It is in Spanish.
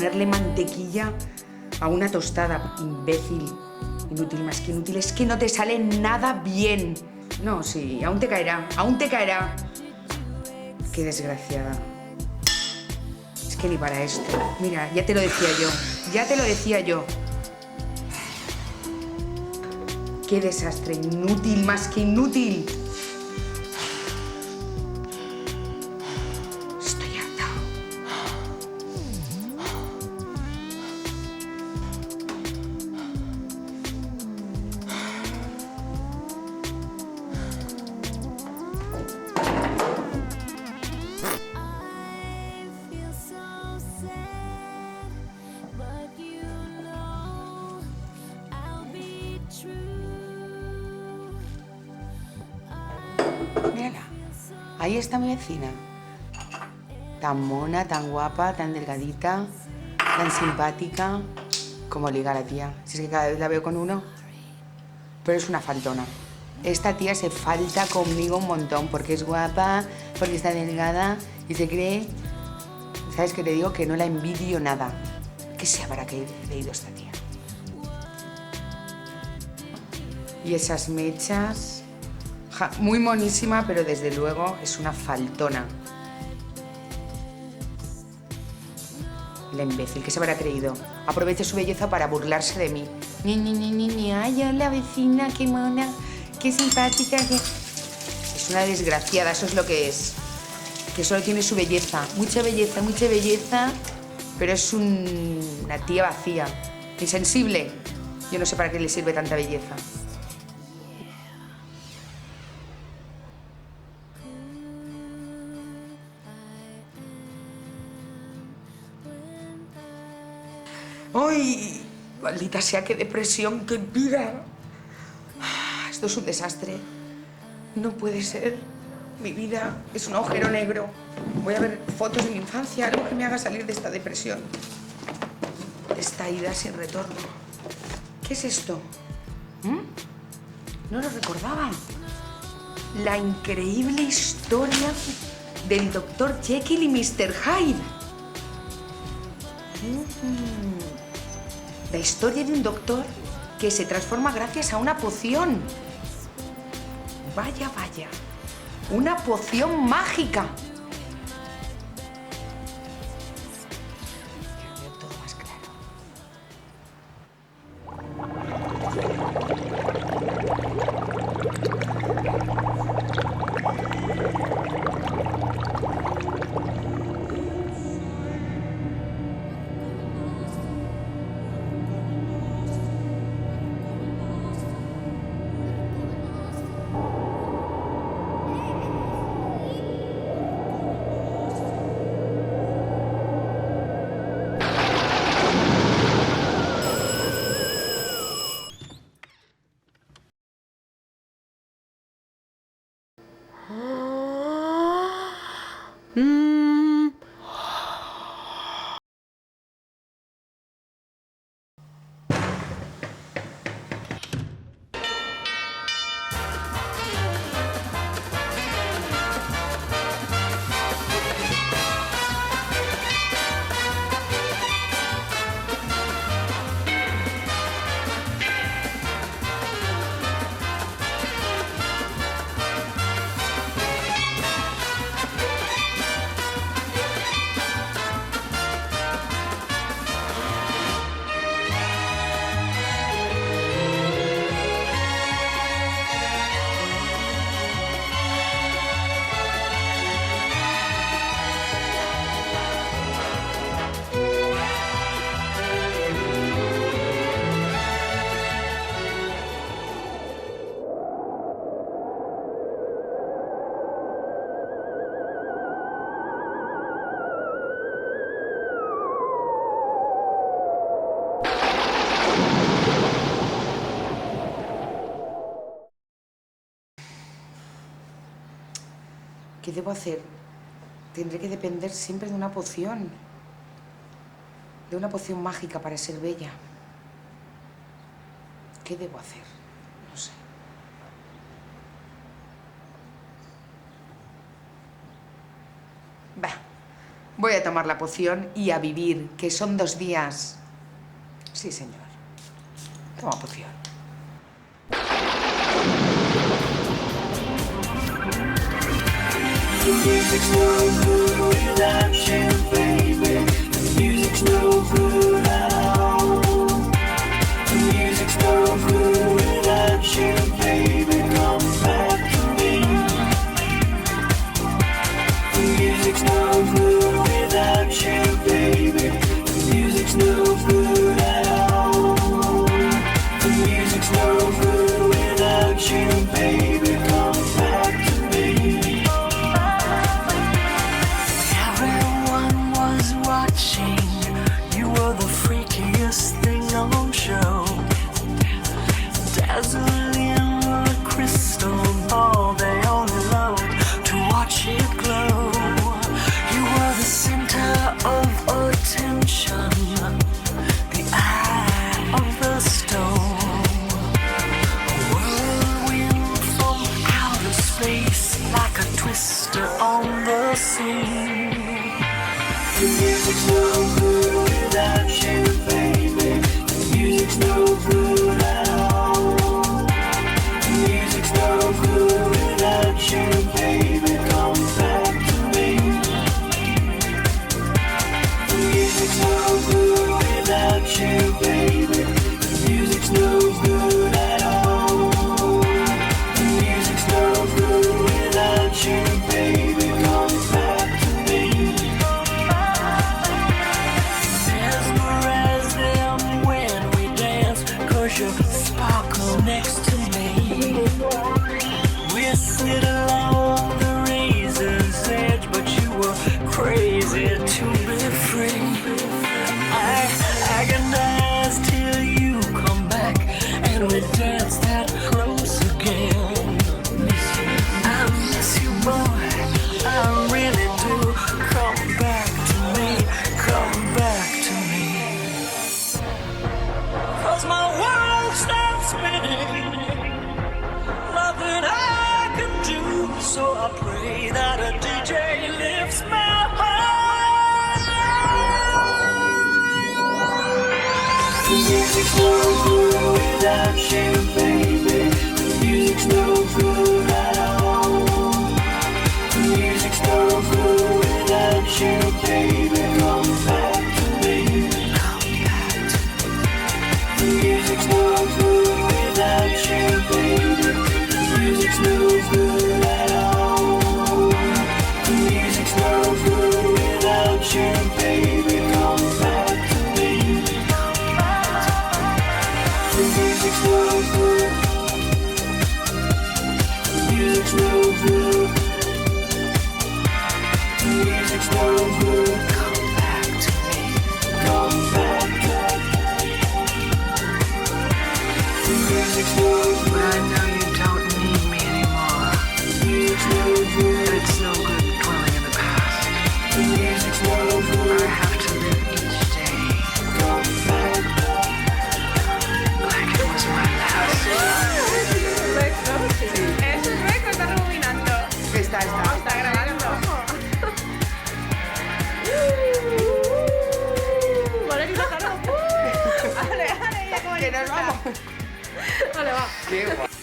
ponerle mantequilla a una tostada. Imbécil. Inútil, más que inútil. Es que no te sale nada bien. No, sí, aún te caerá, aún te caerá. Qué desgraciada. Es que ni para esto. Mira, ya te lo decía yo. Ya te lo decía yo. Qué desastre. Inútil, más que inútil. Estoy harta. Mírala. Ahí está mi vecina. Tan mona, tan guapa, tan delgadita, tan simpática. Como liga la tía. Si es que cada vez la veo con uno. Pero es una faltona. Esta tía se falta conmigo un montón porque es guapa, porque está delgada y se cree... ¿Sabes qué te digo? Que no la envidio nada. ¿Qué se habrá creído esta tía? Y esas mechas... Ja, muy monísima, pero desde luego es una faltona. La imbécil, ¿qué se habrá creído? Aprovecha su belleza para burlarse de mí. Ni, ay, la vecina, qué mona, qué simpática, qué... Es una desgraciada, eso es lo que es. Que solo tiene su belleza, mucha belleza, pero es una tía vacía, insensible. Yo no sé para qué le sirve tanta belleza. ¡Ay! Maldita sea, qué depresión, qué vida. Esto es un desastre. No puede ser. Mi vida es un agujero negro. Voy a ver fotos de mi infancia, algo que me haga salir de esta depresión. Esta ida sin retorno. ¿Qué es esto? No lo recordaba. La increíble historia del Dr. Jekyll y Mr. Hyde. La historia de un doctor que se transforma gracias a una poción. Vaya, vaya. Una poción mágica. Ya veo todo más claro. ¿Qué debo hacer? Tendré que depender siempre de una poción. De una poción mágica para ser bella. ¿Qué debo hacer? No sé. Voy a tomar la poción y a vivir, que son 2 días. Sí, señor. Toma poción. The music's no good without you, baby. The music's no good at all. The music's no good without you, baby. Come back to me. The music's no good without you, baby. The music's no good at all. The music's no good without you, baby. Come back to me. You were the freakiest thing on show, dazzling a crystal ball. They only loved to watch it glow. You were the center of attention, the eye of the stone, a whirlwind from outer space, like a twister on the sea. The music's no good without you, baby. The music's no good at all. The music's no good without you, baby. Come back to me. The music's no good without you, baby. The music's no good at all. The music's no good without you, baby. Come back to me. You sparkle next to me. We sit along the razor's edge, but you were crazy to be free. I agonize till you come back, and we dance that close again. I miss you, boy, I really do. Come back to me, come back to me. 'Cause my world stops spinning, nothing I can do. So I pray that a DJ lifts my heart. The music's no good without you, baby. The music's no good at all. The music's no good without you, baby. Come back to me. The music's no good without you, baby. The music's no good at all. The music's no good without you, baby. Come back to me. The music's no good. The music's no good. The music's no good. Come back to me. Come back to me. The music's no good. I know you don't need me anymore. The music's no good. But it's no good dwelling in the past. The music's no good. I have to live each day Come back. like it was my last. Eso es hueco, está rebobinando. Está. Está grabando. Vale, quítalo. Vale, ya como Que nos vamos. Vale, va. Qué guay.